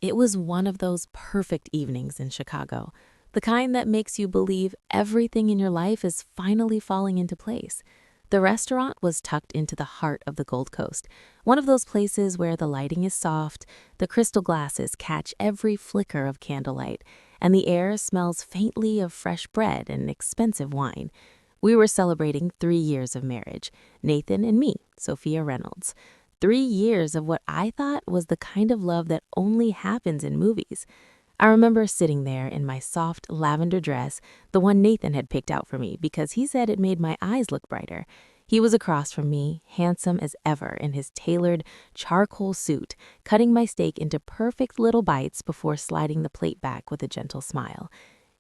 It was one of those perfect evenings in Chicago, the kind that makes you believe everything in your life is finally falling into place. The restaurant was tucked into the heart of the Gold Coast, one of those places where the lighting is soft, the crystal glasses catch every flicker of candlelight, and the air smells faintly of fresh bread and expensive wine. We were celebrating 3 years of marriage, Nathan and me, Sophia Reynolds. 3 years of what I thought was the kind of love that only happens in movies. I remember sitting there in my soft lavender dress, the one Nathan had picked out for me because he said it made my eyes look brighter. He was across from me, handsome as ever in his tailored charcoal suit, cutting my steak into perfect little bites before sliding the plate back with a gentle smile.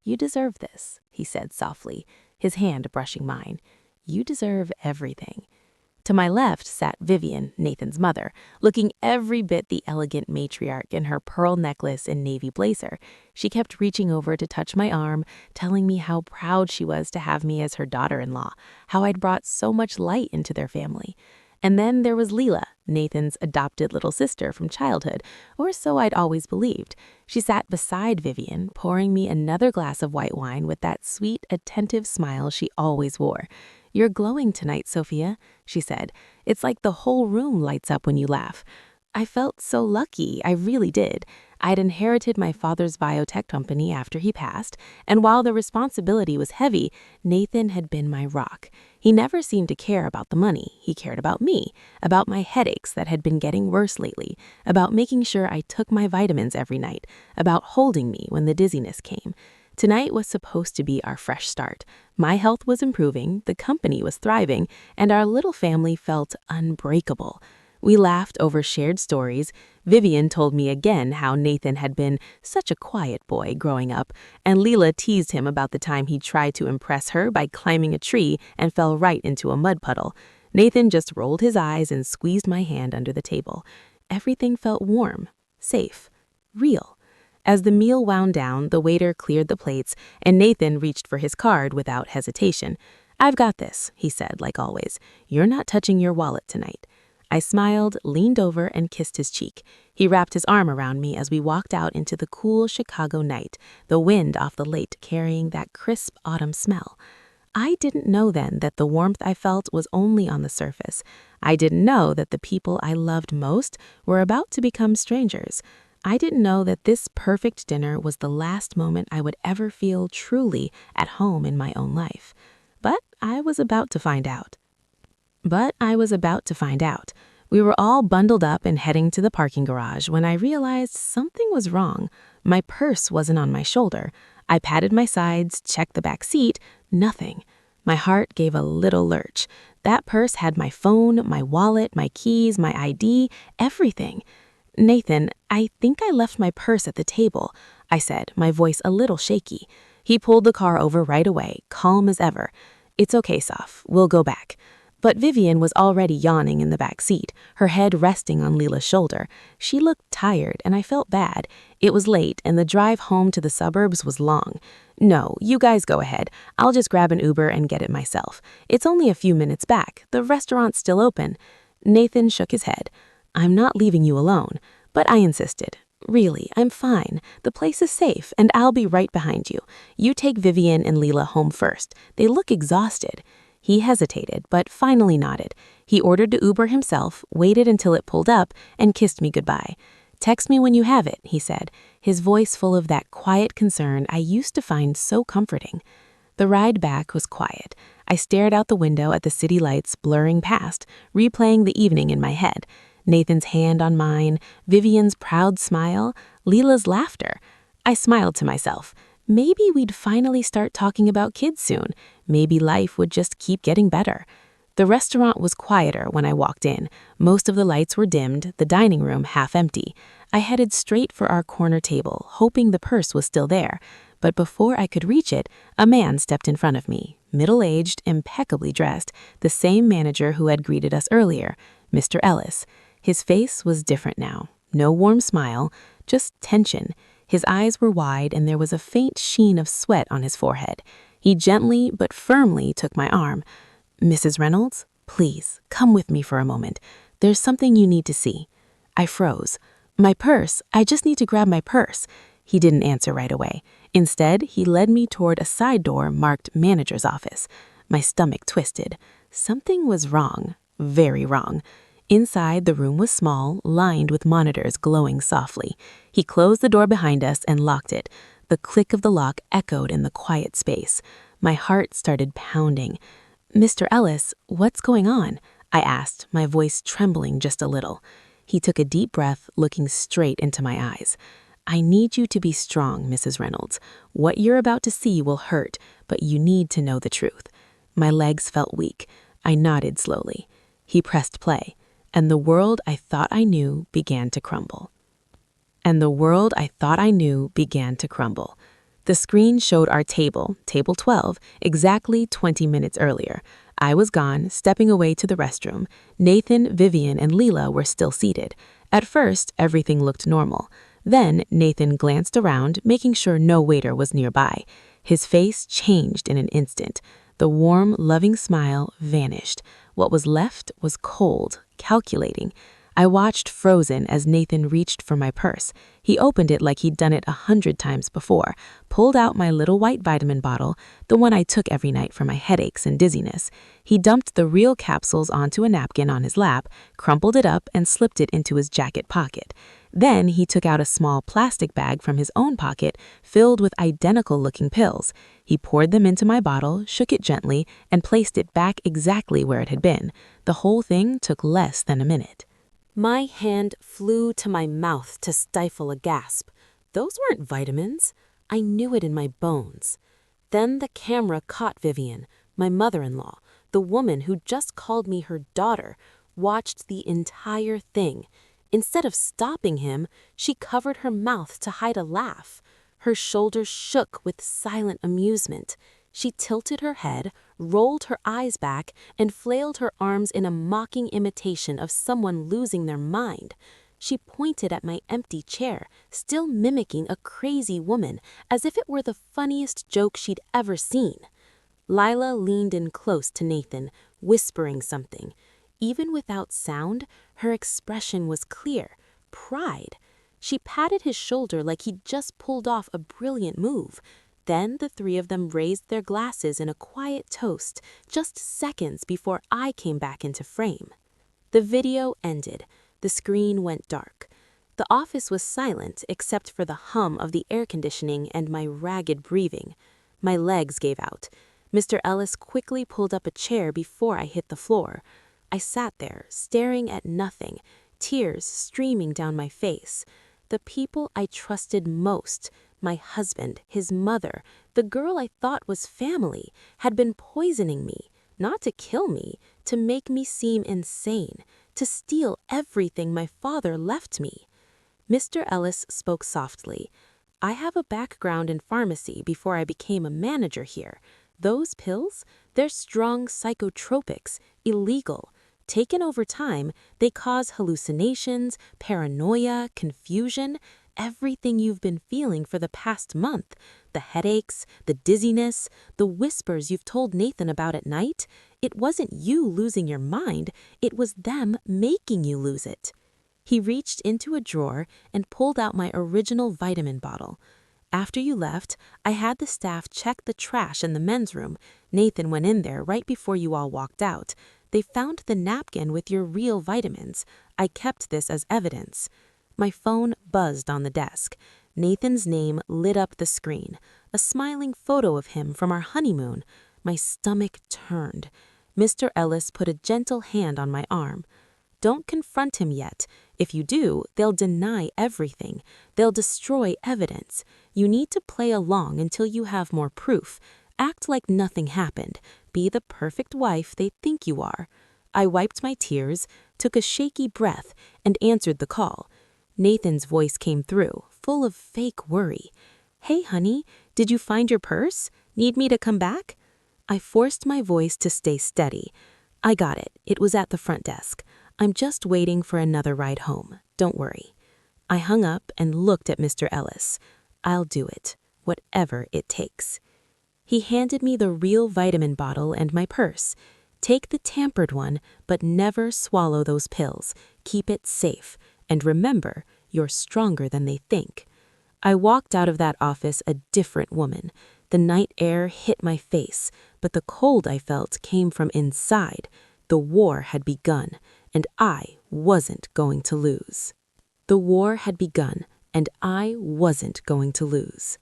"You deserve this," he said softly, his hand brushing mine. "You deserve everything." To my left sat Vivian, Nathan's mother, looking every bit the elegant matriarch in her pearl necklace and navy blazer. She kept reaching over to touch my arm, telling me how proud she was to have me as her daughter-in-law, how I'd brought so much light into their family. And then there was Leela, Nathan's adopted little sister from childhood, or so I'd always believed. She sat beside Vivian, pouring me another glass of white wine with that sweet, attentive smile she always wore. "You're glowing tonight, Sophia," she said. "It's like the whole room lights up when you laugh." I felt so lucky, I really did. I'd inherited my father's biotech company after he passed, and while the responsibility was heavy, Nathan had been my rock. He never seemed to care about the money. He cared about me, about my headaches that had been getting worse lately, about making sure I took my vitamins every night, about holding me when the dizziness came. Tonight was supposed to be our fresh start. My health was improving, the company was thriving, and our little family felt unbreakable. We laughed over shared stories. Vivian told me again how Nathan had been such a quiet boy growing up, and Leela teased him about the time he tried to impress her by climbing a tree and fell right into a mud puddle. Nathan just rolled his eyes and squeezed my hand under the table. Everything felt warm, safe, real. As the meal wound down, the waiter cleared the plates, and Nathan reached for his card without hesitation. "I've got this," he said, like always. "You're not touching your wallet tonight." I smiled, leaned over, and kissed his cheek. He wrapped his arm around me as we walked out into the cool Chicago night, the wind off the lake carrying that crisp autumn smell. I didn't know then that the warmth I felt was only on the surface. I didn't know that the people I loved most were about to become strangers. I didn't know that this perfect dinner was the last moment I would ever feel truly at home in my own life. But I was about to find out. We were all bundled up and heading to the parking garage when I realized something was wrong. My purse wasn't on my shoulder. I patted my sides, checked the back seat, nothing. My heart gave a little lurch. That purse had my phone, my wallet, my keys, my ID, everything. "Nathan, I think I left my purse at the table," I said, my voice a little shaky. He pulled the car over right away, calm as ever. "It's okay, Soph. We'll go back." But Vivian was already yawning in the back seat, her head resting on Leela's shoulder. She looked tired, and I felt bad. It was late, and the drive home to the suburbs was long. "No, you guys go ahead. I'll just grab an Uber and get it myself. It's only a few minutes back. The restaurant's still open." Nathan shook his head. "I'm not leaving you alone." But I insisted. "Really, I'm fine. The place is safe, and I'll be right behind you. You take Vivian and Leela home first. They look exhausted." He hesitated, but finally nodded. He ordered the Uber himself, waited until it pulled up, and kissed me goodbye. "Text me when you have it," he said, his voice full of that quiet concern I used to find so comforting. The ride back was quiet. I stared out the window at the city lights blurring past, replaying the evening in my head. Nathan's hand on mine, Vivian's proud smile, Leela's laughter. I smiled to myself. Maybe we'd finally start talking about kids soon. Maybe life would just keep getting better. The restaurant was quieter when I walked in. Most of the lights were dimmed, the dining room half empty. I headed straight for our corner table, hoping the purse was still there. But before I could reach it, a man stepped in front of me, middle-aged, impeccably dressed, the same manager who had greeted us earlier, Mr. Ellis. His face was different now. No warm smile, just tension. His eyes were wide, and there was a faint sheen of sweat on his forehead. He gently but firmly took my arm. "Mrs. Reynolds, please, come with me for a moment. There's something you need to see." I froze. My purse, I just need to grab my purse. He didn't answer right away. Instead, he led me toward a side door marked manager's office. My stomach twisted. Something was wrong, very wrong. Inside, the room was small, lined with monitors glowing softly. He closed the door behind us and locked it. The click of the lock echoed in the quiet space. My heart started pounding. "Mr. Ellis, what's going on?" I asked, my voice trembling just a little. He took a deep breath, looking straight into my eyes. "I need you to be strong, Mrs. Reynolds. What you're about to see will hurt, but you need to know the truth." My legs felt weak. I nodded slowly. He pressed play, and the world I thought I knew began to crumble. The screen showed our table, table 12, exactly 20 minutes earlier. I was gone, stepping away to the restroom. Nathan, Vivian, and Leela were still seated. At first, everything looked normal. Then, Nathan glanced around, making sure no waiter was nearby. His face changed in an instant. The warm, loving smile vanished. What was left was cold, calculating. I watched frozen as Nathan reached for my purse. He opened it like he'd done it 100 times before, pulled out my little white vitamin bottle, the one I took every night for my headaches and dizziness. He dumped the real capsules onto a napkin on his lap, crumpled it up, and slipped it into his jacket pocket. Then he took out a small plastic bag from his own pocket, filled with identical-looking pills. He poured them into my bottle, shook it gently, and placed it back exactly where it had been. The whole thing took less than a minute. My hand flew to my mouth to stifle a gasp. Those weren't vitamins. I knew it in my bones. Then the camera caught Vivian, my mother-in-law, the woman who just called me her daughter, watched the entire thing. Instead of stopping him, she covered her mouth to hide a laugh. Her shoulders shook with silent amusement. She tilted her head, rolled her eyes back, and flailed her arms in a mocking imitation of someone losing their mind. She pointed at my empty chair, still mimicking a crazy woman, as if it were the funniest joke she'd ever seen. Lila leaned in close to Nathan, whispering something. Even without sound, her expression was clear: pride. She patted his shoulder like he'd just pulled off a brilliant move. Then the three of them raised their glasses in a quiet toast, just seconds before I came back into frame. The video ended. The screen went dark. The office was silent except for the hum of the air conditioning and my ragged breathing. My legs gave out. Mr. Ellis quickly pulled up a chair before I hit the floor. I sat there, staring at nothing, tears streaming down my face. The people I trusted most, my husband, his mother, the girl I thought was family, had been poisoning me, not to kill me, to make me seem insane, to steal everything my father left me. Mr. Ellis spoke softly. "I have a background in pharmacy before I became a manager here. Those pills, they're strong psychotropics, illegal. Taken over time, they cause hallucinations, paranoia, confusion, everything you've been feeling for the past month. The headaches, the dizziness, the whispers you've told Nathan about at night. It wasn't you losing your mind, it was them making you lose it." He reached into a drawer and pulled out my original vitamin bottle. "After you left, I had the staff check the trash in the men's room. Nathan went in there right before you all walked out. They found the napkin with your real vitamins. I kept this as evidence." My phone buzzed on the desk. Nathan's name lit up the screen. A smiling photo of him from our honeymoon. My stomach turned. Mr. Ellis put a gentle hand on my arm. "Don't confront him yet. If you do, they'll deny everything. They'll destroy evidence. You need to play along until you have more proof. Act like nothing happened. Be the perfect wife they think you are." I wiped my tears, took a shaky breath, and answered the call. Nathan's voice came through, full of fake worry. "Hey, honey, did you find your purse? Need me to come back?" I forced my voice to stay steady. "I got it. It was at the front desk. I'm just waiting for another ride home. Don't worry." I hung up and looked at Mr. Ellis. "I'll do it, whatever it takes." He handed me the real vitamin bottle and my purse. "Take the tampered one, but never swallow those pills. Keep it safe. And remember, you're stronger than they think. I walked out of that office a different woman. The night air hit my face, but the cold I felt came from inside. The war had begun, and I wasn't going to lose. The war had begun, and I wasn't going to lose.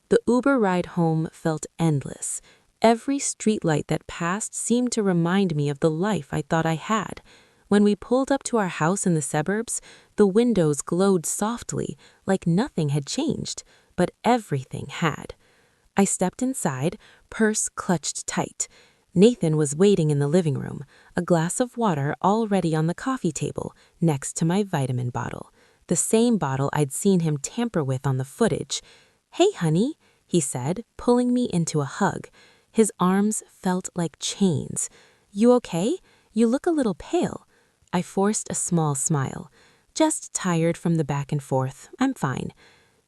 The Uber ride home felt endless. Every streetlight that passed seemed to remind me of the life I thought I had. When we pulled up to our house in the suburbs, the windows glowed softly, like nothing had changed, but everything had. I stepped inside, purse clutched tight. Nathan was waiting in the living room, a glass of water already on the coffee table, next to my vitamin bottle. The same bottle I'd seen him tamper with on the footage. "Hey, honey," he said, pulling me into a hug. His arms felt like chains. "You okay? You look a little pale." I forced a small smile. "Just tired from the back and forth. I'm fine."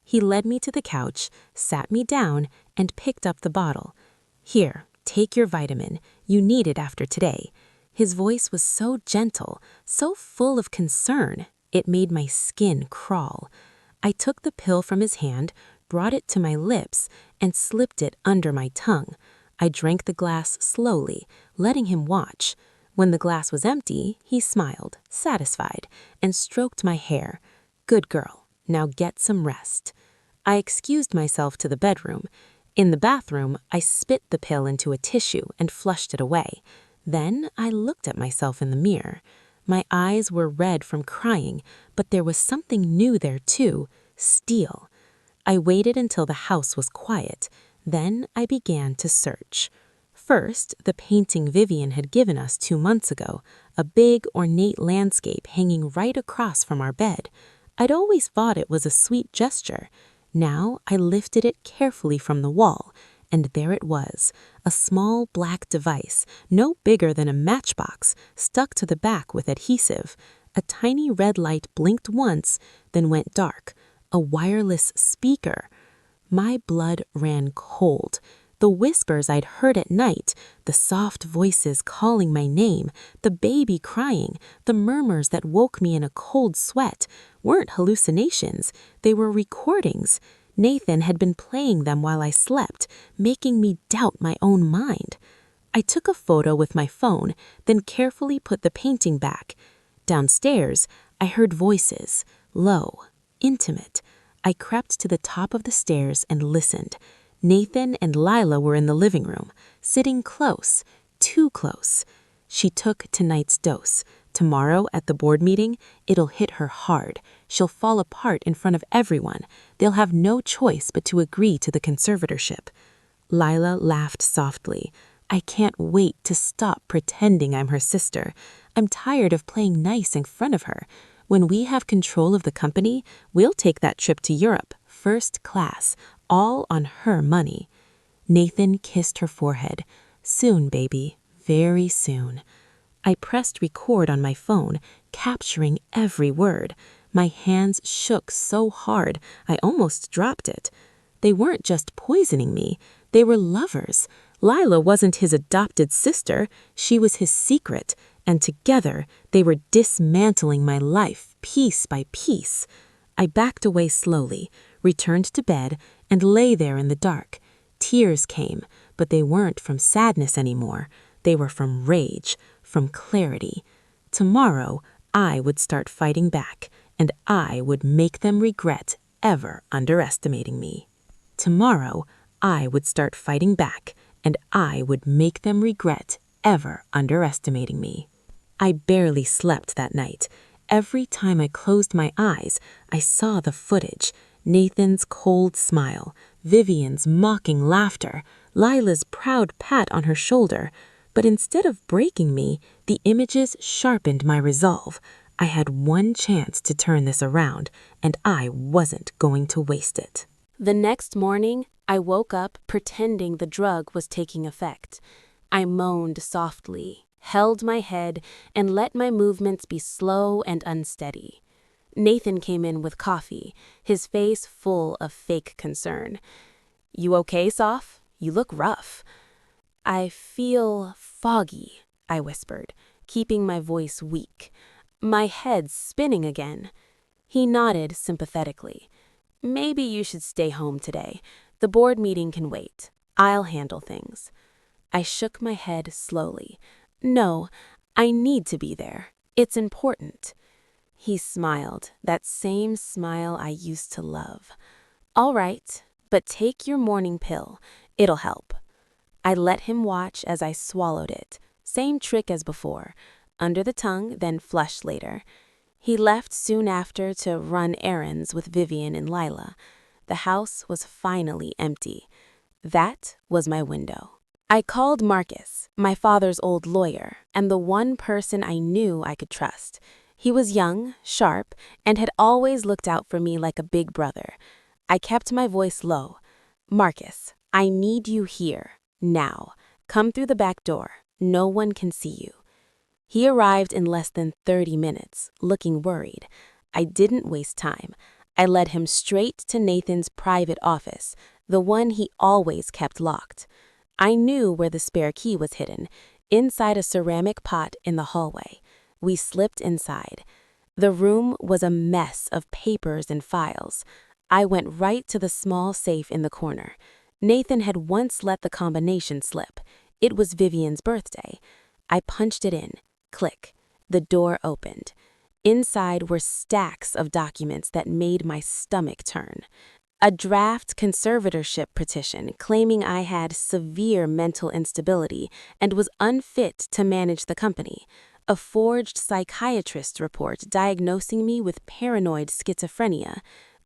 He led me to the couch, sat me down, and picked up the bottle. "Here, take your vitamin. You need it after today." His voice was so gentle, so full of concern, it made my skin crawl. I took the pill from his hand, brought it to my lips, and slipped it under my tongue. I drank the glass slowly, letting him watch. When the glass was empty, he smiled, satisfied, and stroked my hair. "Good girl. Now get some rest." I excused myself to the bedroom. In the bathroom, I spit the pill into a tissue and flushed it away. Then I looked at myself in the mirror. My eyes were red from crying, but there was something new there too, steel. I waited until the house was quiet. Then I began to search. First, the painting Vivian had given us 2 months ago, a big, ornate landscape hanging right across from our bed. I'd always thought it was a sweet gesture. Now I lifted it carefully from the wall, and there it was, a small black device, no bigger than a matchbox, stuck to the back with adhesive. A tiny red light blinked once, then went dark. A wireless speaker. My blood ran cold. The whispers I'd heard at night, the soft voices calling my name, the baby crying, the murmurs that woke me in a cold sweat, weren't hallucinations. They were recordings. Nathan had been playing them while I slept, making me doubt my own mind. I took a photo with my phone, then carefully put the painting back. Downstairs, I heard voices, low, intimate. I crept to the top of the stairs and listened. Nathan and Lila were in the living room, sitting close, too close. She took tonight's dose. Tomorrow at the board meeting, it'll hit her hard. She'll fall apart in front of everyone. They'll have no choice but to agree to the conservatorship. Lila laughed softly. "I can't wait to stop pretending I'm her sister. I'm tired of playing nice in front of her. When we have control of the company, we'll take that trip to Europe, first class, all on her money." Nathan kissed her forehead. "Soon, baby, very soon." I pressed record on my phone, capturing every word. My hands shook so hard, I almost dropped it. They weren't just poisoning me, they were lovers. Lila wasn't his adopted sister, she was his secret, and together they were dismantling my life piece by piece. I backed away slowly, returned to bed, and lay there in the dark. Tears came, but they weren't from sadness anymore. They were from rage, from clarity. Tomorrow, I would start fighting back, and I would make them regret ever underestimating me. Tomorrow, I would start fighting back, and I would make them regret ever underestimating me. I barely slept that night. Every time I closed my eyes, I saw the footage. Nathan's cold smile, Vivian's mocking laughter, Lila's proud pat on her shoulder. But instead of breaking me, the images sharpened my resolve. I had one chance to turn this around, and I wasn't going to waste it. The next morning, I woke up pretending the drug was taking effect. I moaned softly, held my head, and let my movements be slow and unsteady. Nathan came in with coffee, his face full of fake concern. "You okay, Soph? You look rough." "I feel foggy," I whispered, keeping my voice weak. "My head's spinning again." He nodded sympathetically. Maybe you should stay home today. The board meeting can wait. I'll handle things. I shook my head slowly. No, I need to be there. It's important. He smiled, that same smile I used to love. All right, but take your morning pill. It'll help. I let him watch as I swallowed it. Same trick as before. Under the tongue, then flush later. He left soon after to run errands with Vivian and Lila. The house was finally empty. That was my window. I called Marcus, my father's old lawyer, and the one person I knew I could trust. He was young, sharp, and had always looked out for me like a big brother. I kept my voice low. Marcus, I need you here, now. Come through the back door. No one can see you. He arrived in less than 30 minutes, looking worried. I didn't waste time. I led him straight to Nathan's private office, the one he always kept locked. I knew where the spare key was hidden, inside a ceramic pot in the hallway. We slipped inside. The room was a mess of papers and files. I went right to the small safe in the corner. Nathan had once let the combination slip. It was Vivian's birthday. I punched it in. Click. The door opened. Inside were stacks of documents that made my stomach turn. A draft conservatorship petition claiming I had severe mental instability and was unfit to manage the company. A forged psychiatrist report diagnosing me with paranoid schizophrenia.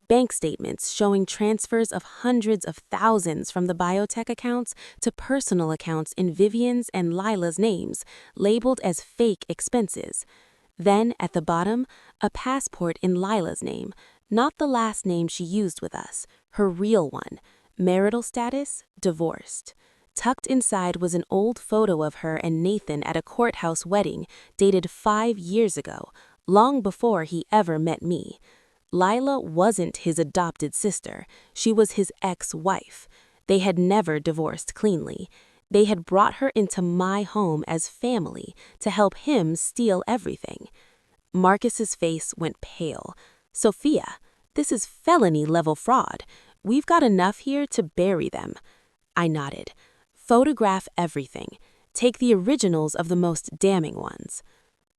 Bank statements showing transfers of hundreds of thousands from the biotech accounts to personal accounts in Vivian's and Lila's names, labeled as fake expenses. Then, at the bottom, a passport in Lila's name, not the last name she used with us, her real one. Marital status, divorced. Tucked inside was an old photo of her and Nathan at a courthouse wedding dated 5 years ago, long before he ever met me. Lila wasn't his adopted sister. She was his ex-wife. They had never divorced cleanly. They had brought her into my home as family to help him steal everything. Marcus's face went pale. Sophia, this is felony-level fraud. We've got enough here to bury them. I nodded. Photograph everything. Take the originals of the most damning ones.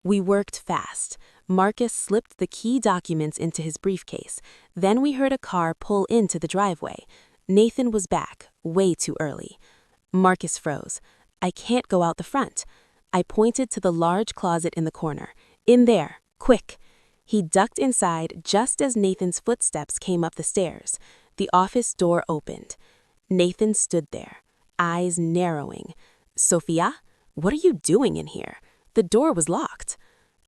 We worked fast. Marcus slipped the key documents into his briefcase. Then we heard a car pull into the driveway. Nathan was back, way too early. Marcus froze. I can't go out the front. I pointed to the large closet in the corner. In there, quick. He ducked inside just as Nathan's footsteps came up the stairs. The office door opened. Nathan stood there, eyes narrowing. Sophia, what are you doing in here? The door was locked.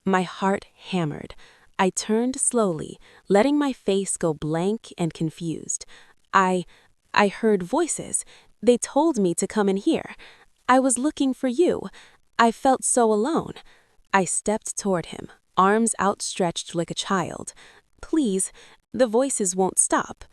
My heart hammered. I turned slowly, letting my face go blank and confused. I heard voices. They told me to come in here. I was looking for you. I felt so alone. I stepped toward him, arms outstretched like a child. Please, the voices won't stop.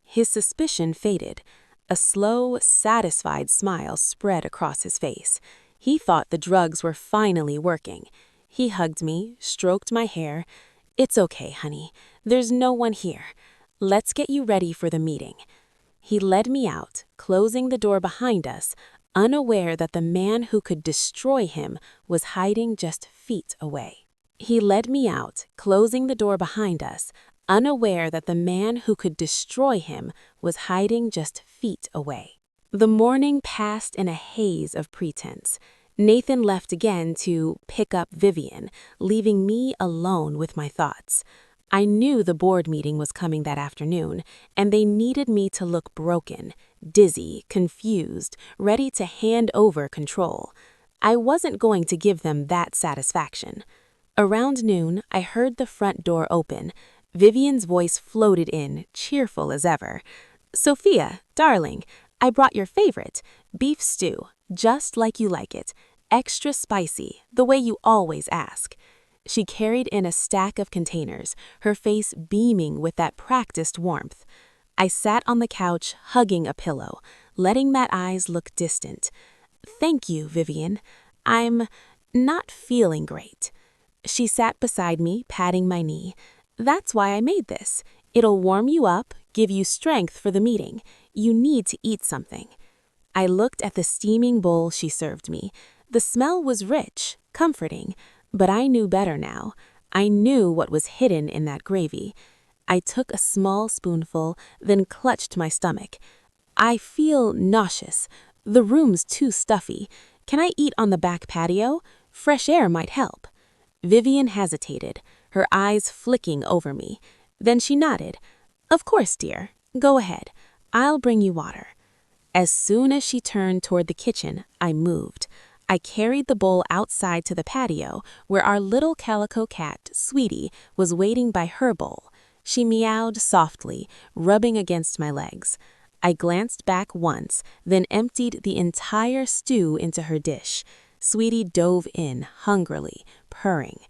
His suspicion faded. A slow, satisfied smile spread across his face. He thought the drugs were finally working. He hugged me, stroked my hair. It's okay, honey. There's no one here. Let's get you ready for the meeting. He led me out, closing the door behind us, unaware that the man who could destroy him was hiding just feet away. He led me out, closing the door behind us, unaware that the man who could destroy him was hiding just feet away. The morning passed in a haze of pretense. Nathan left again to pick up Vivian, leaving me alone with my thoughts. I knew the board meeting was coming that afternoon, and they needed me to look broken, dizzy, confused, ready to hand over control. I wasn't going to give them that satisfaction. Around noon, I heard the front door open. Vivian's voice floated in, cheerful as ever. Sophia, darling, I brought your favorite, beef stew, just like you like it, extra spicy, the way you always ask. She carried in a stack of containers, her face beaming with that practiced warmth. I sat on the couch, hugging a pillow, letting my eyes look distant. Thank you, Vivian. I'm not feeling great. She sat beside me, patting my knee. That's why I made this. It'll warm you up, give you strength for the meeting. You need to eat something." I looked at the steaming bowl she served me. The smell was rich, comforting, but I knew better now. I knew what was hidden in that gravy. I took a small spoonful, then clutched my stomach. "I feel nauseous. The room's too stuffy. Can I eat on the back patio? Fresh air might help." Vivian hesitated, her eyes flicking over me. Then she nodded. "Of course, dear. Go ahead. I'll bring you water." As soon as she turned toward the kitchen, I moved. I carried the bowl outside to the patio, where our little calico cat, Sweetie, was waiting by her bowl. She meowed softly, rubbing against my legs. I glanced back once, then emptied the entire stew into her dish. Sweetie dove in, hungrily, purring.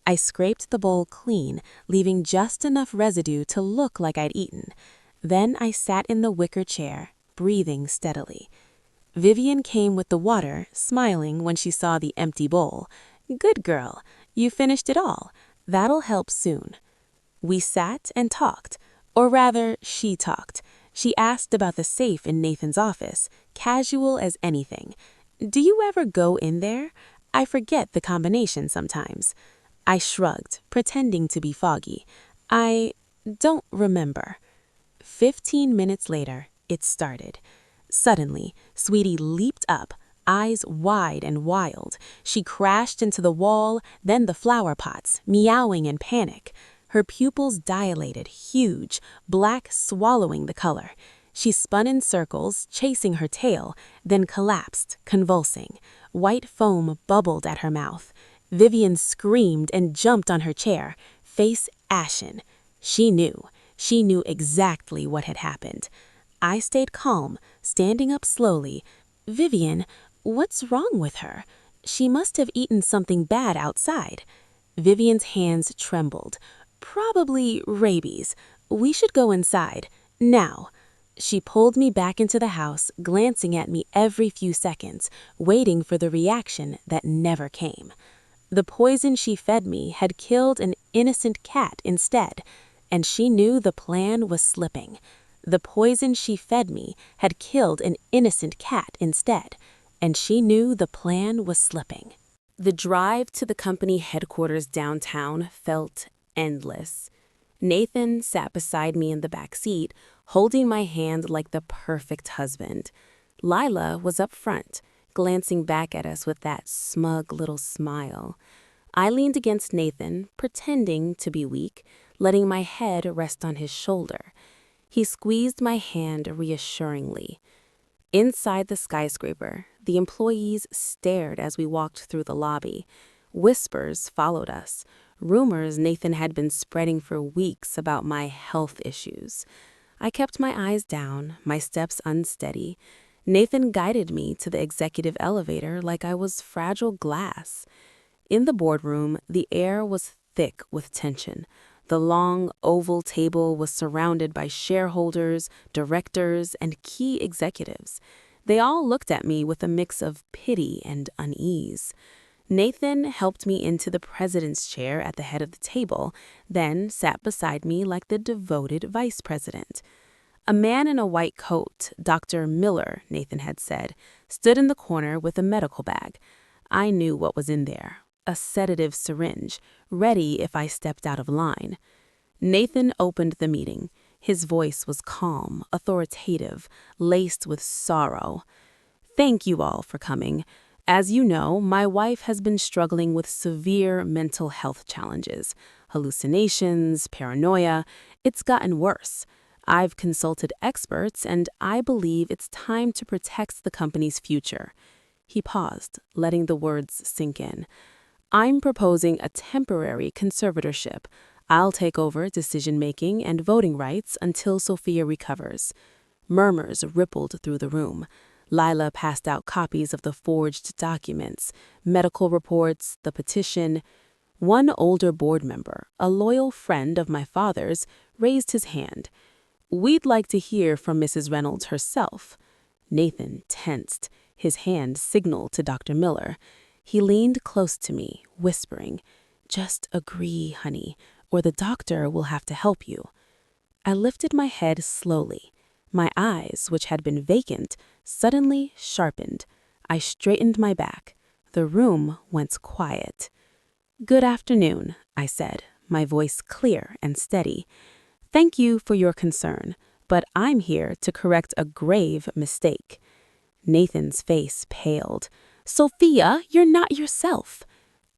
I scraped the bowl clean, leaving just enough residue to look like I'd eaten. Then I sat in the wicker chair, breathing steadily. Vivian came with the water, smiling when she saw the empty bowl. "Good girl, you finished it all. That'll help soon." We sat and talked, or rather, she talked. She asked about the safe in Nathan's office, casual as anything. "Do you ever go in there? I forget the combination sometimes." I shrugged, pretending to be foggy. "I don't remember." 15 minutes later, it started. Suddenly, Sweetie leaped up, eyes wide and wild. She crashed into the wall, then the flower pots, meowing in panic. Her pupils dilated, huge, black swallowing the color. She spun in circles, chasing her tail, then collapsed, convulsing. White foam bubbled at her mouth. Vivian screamed and jumped on her chair, face ashen. She knew exactly what had happened. I stayed calm, standing up slowly. "Vivian, what's wrong with her? She must have eaten something bad outside." Vivian's hands trembled. "Probably rabies. We should go inside. Now." She pulled me back into the house, glancing at me every few seconds, waiting for the reaction that never came. The poison she fed me had killed an innocent cat instead, and she knew the plan was slipping. The poison she fed me had killed an innocent cat instead, and she knew the plan was slipping. The drive to the company headquarters downtown felt endless. Nathan sat beside me in the back seat, holding my hand like the perfect husband. Lila was up front, glancing back at us with that smug little smile. I leaned against Nathan, pretending to be weak, letting my head rest on his shoulder. He squeezed my hand reassuringly. Inside the skyscraper, the employees stared as we walked through the lobby. Whispers followed us, rumors Nathan had been spreading for weeks about my health issues. I kept my eyes down, my steps unsteady. Nathan guided me to the executive elevator like I was fragile glass. In the boardroom, the air was thick with tension. The long, oval table was surrounded by shareholders, directors, and key executives. They all looked at me with a mix of pity and unease. Nathan helped me into the president's chair at the head of the table, then sat beside me like the devoted vice president. A man in a white coat, Dr. Miller, Nathan had said, stood in the corner with a medical bag. I knew what was in there. A sedative syringe, ready if I stepped out of line. Nathan opened the meeting. His voice was calm, authoritative, laced with sorrow. "Thank you all for coming. As you know, my wife has been struggling with severe mental health challenges, hallucinations, paranoia. It's gotten worse. I've consulted experts, and I believe it's time to protect the company's future." He paused, letting the words sink in. "I'm proposing a temporary conservatorship. I'll take over decision-making and voting rights until Sophia recovers." Murmurs rippled through the room. Lila passed out copies of the forged documents, medical reports, the petition. One older board member, a loyal friend of my father's, raised his hand. "We'd like to hear from Mrs. Reynolds herself." Nathan tensed. His hand signaled to Dr. Miller. He leaned close to me, whispering, "Just agree, honey, or the doctor will have to help you." I lifted my head slowly. My eyes, which had been vacant, suddenly sharpened. I straightened my back. The room went quiet. "Good afternoon," I said, my voice clear and steady. "Thank you for your concern, but I'm here to correct a grave mistake." Nathan's face paled. "Sophia, you're not yourself."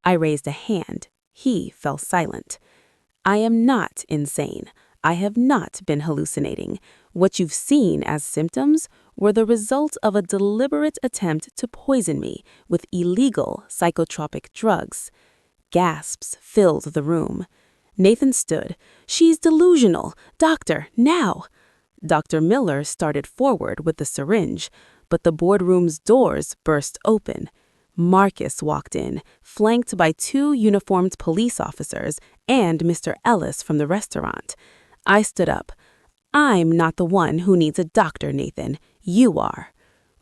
I raised a hand. He fell silent. "I am not insane. I have not been hallucinating. What you've seen as symptoms were the result of a deliberate attempt to poison me with illegal psychotropic drugs." Gasps filled the room. Nathan stood. "She's delusional. Doctor, now!" Dr. Miller started forward with the syringe, but the boardroom's doors burst open. Marcus walked in, flanked by 2 uniformed police officers and Mr. Ellis from the restaurant. I stood up. "I'm not the one who needs a doctor, Nathan. You are."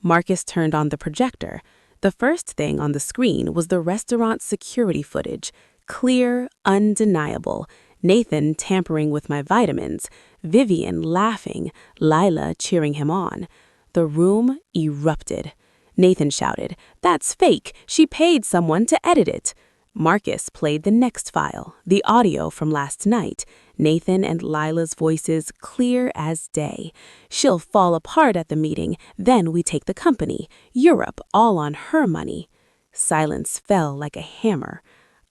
Marcus turned on the projector. The first thing on the screen was the restaurant security footage. Clear, undeniable. Nathan tampering with my vitamins, Vivian laughing, Lila cheering him on. The room erupted. Nathan shouted, "That's fake. She paid someone to edit it." Marcus played the next file, the audio from last night. Nathan and Lila's voices clear as day. "She'll fall apart at the meeting, then we take the company. Europe all on her money." Silence fell like a hammer.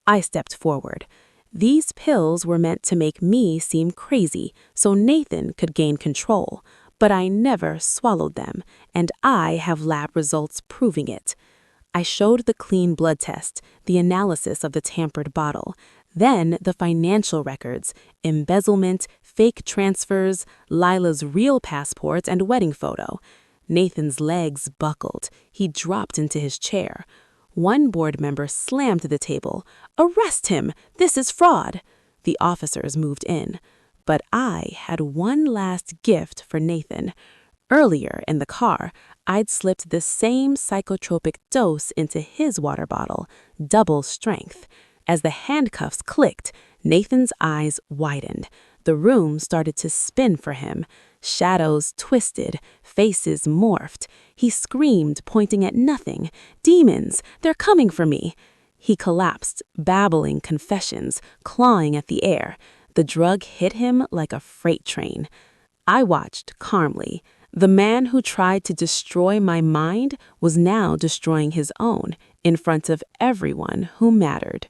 I stepped forward. These pills were meant to make me seem crazy, so Nathan could gain control. But I never swallowed them, and I have lab results proving it. I showed the clean blood test, the analysis of the tampered bottle, then the financial records, embezzlement, fake transfers, Lila's real passport and wedding photo. Nathan's legs buckled. He dropped into his chair. One board member slammed the table. "Arrest him! This is fraud!" The officers moved in. But I had one last gift for Nathan. Earlier in the car, I'd slipped the same psychotropic dose into his water bottle, double strength. As the handcuffs clicked, Nathan's eyes widened. The room started to spin for him. Shadows twisted, faces morphed. He screamed, pointing at nothing. "Demons! They're coming for me!" He collapsed, babbling confessions, clawing at the air. The drug hit him like a freight train. I watched calmly. The man who tried to destroy my mind was now destroying his own in front of everyone who mattered.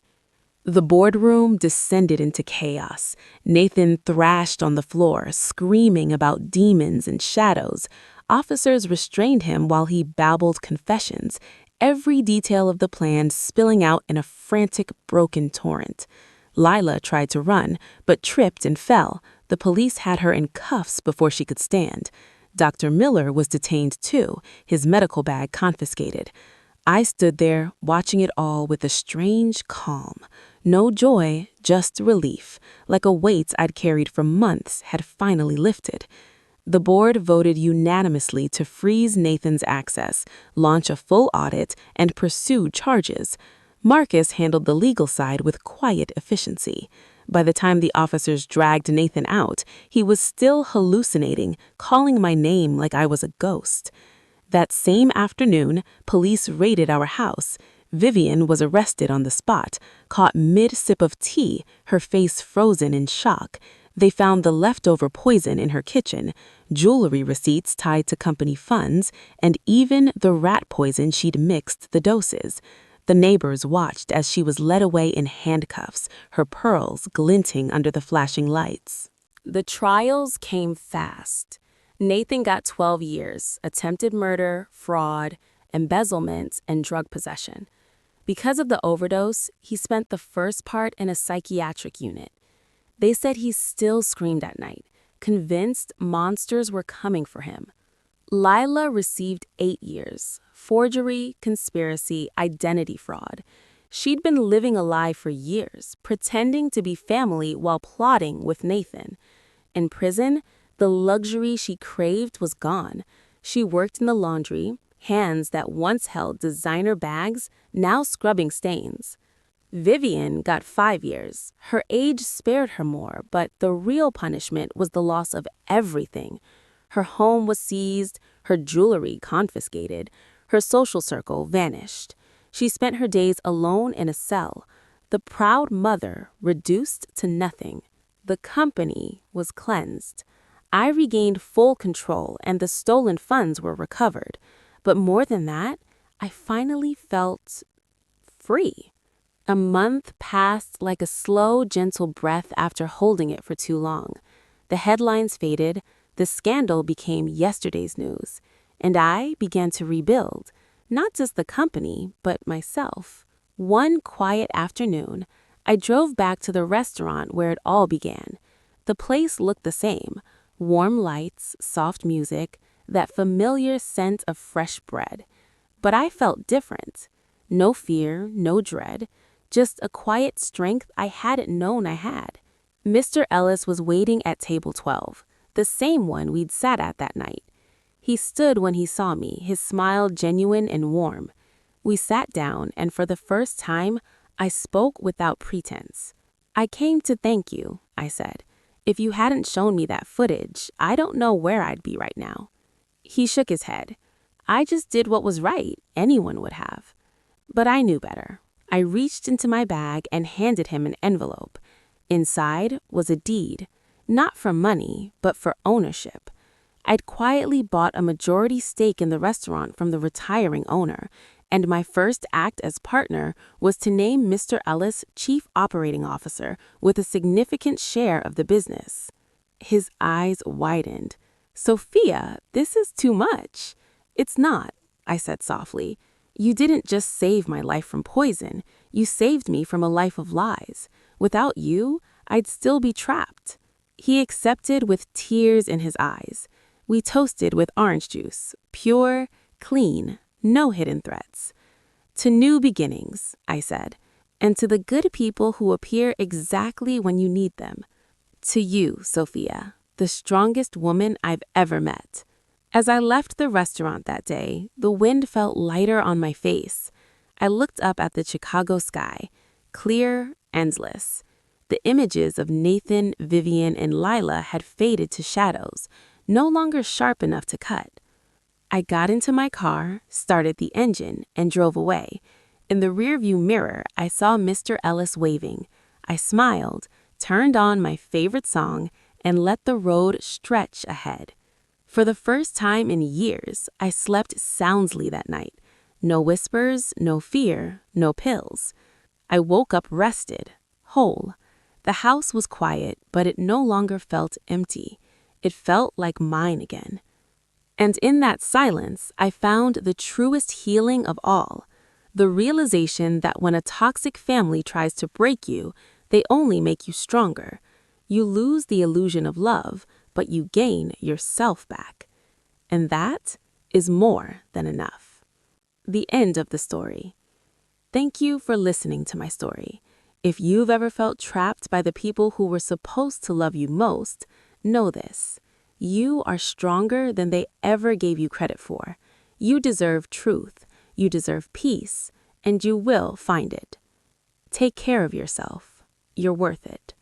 The boardroom descended into chaos. Nathan thrashed on the floor, screaming about demons and shadows. Officers restrained him while he babbled confessions, every detail of the plan spilling out in a frantic, broken torrent. Lila tried to run, but tripped and fell. The police had her in cuffs before she could stand. Dr. Miller was detained too, his medical bag confiscated. I stood there, watching it all with a strange calm. No joy, just relief, like a weight I'd carried for months had finally lifted. The board voted unanimously to freeze Nathan's access, launch a full audit, and pursue charges. Marcus handled the legal side with quiet efficiency. By the time the officers dragged Nathan out, he was still hallucinating, calling my name like I was a ghost. That same afternoon, police raided our house. Vivian was arrested on the spot, caught mid-sip of tea, her face frozen in shock. They found the leftover poison in her kitchen, jewelry receipts tied to company funds, and even the rat poison she'd mixed the doses. The neighbors watched as she was led away in handcuffs, her pearls glinting under the flashing lights. The trials came fast. Nathan got 12 years, attempted murder, fraud, embezzlement, and drug possession. Because of the overdose, he spent the first part in a psychiatric unit. They said he still screamed at night, convinced monsters were coming for him. Lila received 8 years, forgery, conspiracy, identity fraud. She'd been living a lie for years, pretending to be family while plotting with Nathan. In prison, the luxury she craved was gone. She worked in the laundry, hands that once held designer bags, now scrubbing stains. Vivian got 5 years. Her age spared her more, but the real punishment was the loss of everything. Her home was seized, her jewelry confiscated, her social circle vanished. She spent her days alone in a cell. The proud mother reduced to nothing. The company was cleansed. I regained full control and the stolen funds were recovered. But more than that, I finally felt free. A month passed like a slow, gentle breath after holding it for too long. The headlines faded, the scandal became yesterday's news, and I began to rebuild, not just the company, but myself. One quiet afternoon, I drove back to the restaurant where it all began. The place looked the same: warm lights, soft music, that familiar scent of fresh bread. But I felt different. No fear, no dread, just a quiet strength I hadn't known I had. Mr. Ellis was waiting at table 12, the same one we'd sat at that night. He stood when he saw me, his smile genuine and warm. We sat down, and for the first time, I spoke without pretense. "I came to thank you," I said. "If you hadn't shown me that footage, I don't know where I'd be right now." He shook his head. "I just did what was right, anyone would have." But I knew better. I reached into my bag and handed him an envelope. Inside was a deed, not for money, but for ownership. I'd quietly bought a majority stake in the restaurant from the retiring owner, and my first act as partner was to name Mr. Ellis Chief Operating Officer with a significant share of the business. His eyes widened. "Sophia, this is too much." "It's not," I said softly. "You didn't just save my life from poison, you saved me from a life of lies. Without you, I'd still be trapped." He accepted with tears in his eyes. We toasted with orange juice, pure, clean, no hidden threats. "To new beginnings," I said, "and to the good people who appear exactly when you need them. To you, Sophia, the strongest woman I've ever met." As I left the restaurant that day, the wind felt lighter on my face. I looked up at the Chicago sky, clear, endless. The images of Nathan, Vivian, and Lila had faded to shadows, no longer sharp enough to cut. I got into my car, started the engine, and drove away. In the rearview mirror, I saw Mr. Ellis waving. I smiled, turned on my favorite song, and let the road stretch ahead. For the first time in years, I slept soundly that night. No whispers, no fear, no pills. I woke up rested, whole. The house was quiet, but it no longer felt empty. It felt like mine again. And in that silence, I found the truest healing of all. The realization that when a toxic family tries to break you, they only make you stronger. You lose the illusion of love, but you gain yourself back. And that is more than enough. The end of the story. Thank you for listening to my story. If you've ever felt trapped by the people who were supposed to love you most, know this: you are stronger than they ever gave you credit for. You deserve truth, you deserve peace, and you will find it. Take care of yourself. You're worth it.